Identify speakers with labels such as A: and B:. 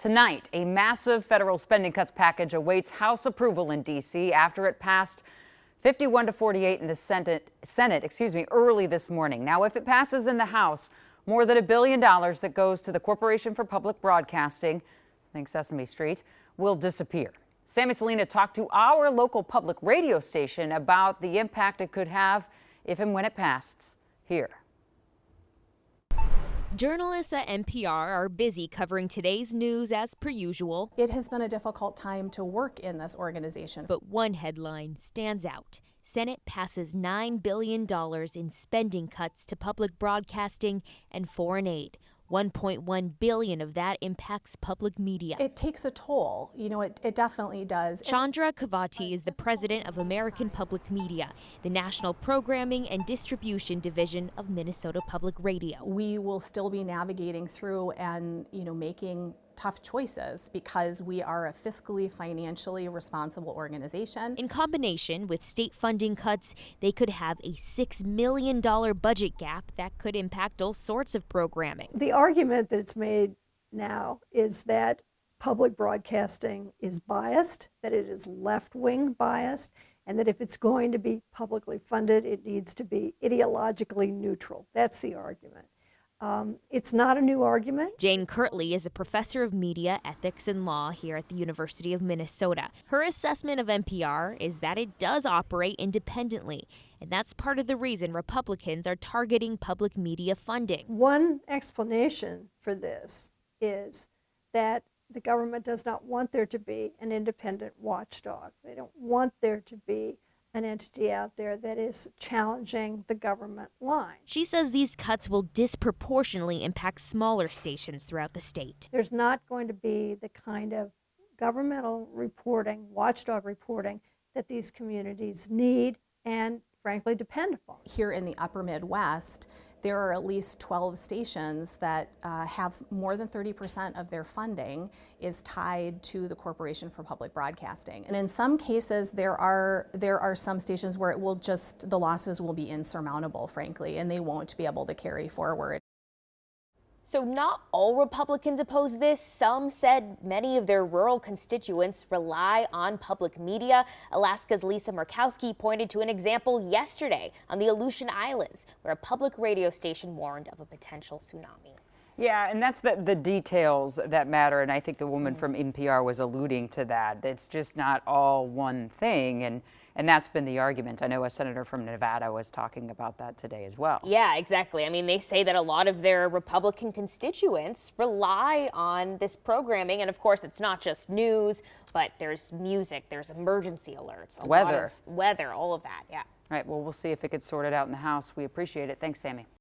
A: Tonight, a massive federal spending cuts package awaits House approval in D.C. after it passed 51 to 48 in the Senate early this morning. Now, if it passes in the House, more than $1 billion that goes to the Corporation for Public Broadcasting, think Sesame Street, will disappear. Sammy Selena talked to our local public radio station about the impact it could have if and when it passes. Here.
B: Journalists at NPR are busy covering today's news as per usual.
C: It has been a difficult time to work in this organization.
B: But one headline stands out. Senate passes $9 billion in spending cuts to public broadcasting and foreign aid. $1.1 billion of that impacts public media.
C: It takes a toll. It definitely does.
B: Chandra Kavati is the president of American Public Media, the national programming and distribution division of Minnesota Public Radio.
C: We will still be navigating through and, making tough choices because we are a fiscally, financially responsible organization.
B: In combination with state funding cuts, they could have a $6 million budget gap that could impact all sorts of programming.
D: The argument that's made now is that public broadcasting is biased, that it is left-wing biased, and that if it's going to be publicly funded, it needs to be ideologically neutral. That's the argument. It's not a new argument.
B: Jane Kirtley is a professor of media ethics and law here at the University of Minnesota. Her assessment of NPR is that it does operate independently, and that's part of the reason Republicans are targeting public media funding.
D: One explanation for this is that the government does not want there to be an independent watchdog. They don't want there to be an entity out there that is challenging the government line.
B: She says these cuts will disproportionately impact smaller stations throughout the state.
D: There's not going to be the kind of governmental reporting, watchdog reporting, that these communities need and frankly depend upon.
C: Here in the upper Midwest, there are at least 12 stations that have more than 30% of their funding is tied to the Corporation for Public Broadcasting. And in some cases, there are some stations where the losses will be insurmountable, frankly, and they won't be able to carry forward.
E: So not all Republicans oppose this. Some said many of their rural constituents rely on public media. Alaska's Lisa Murkowski pointed to an example yesterday on the Aleutian Islands, where a public radio station warned of a potential tsunami.
A: Yeah, and that's the details that matter, and I think the woman from NPR was alluding to that. It's just not all one thing, and that's been the argument. I know a senator from Nevada was talking about that today as well.
E: Yeah, exactly. I mean, they say that a lot of their Republican constituents rely on this programming, and of course, it's not just news, but there's music, there's emergency alerts,
A: weather,
E: all of that, yeah.
A: All right, well, we'll see if it gets sorted out in the House. We appreciate it. Thanks, Sammy.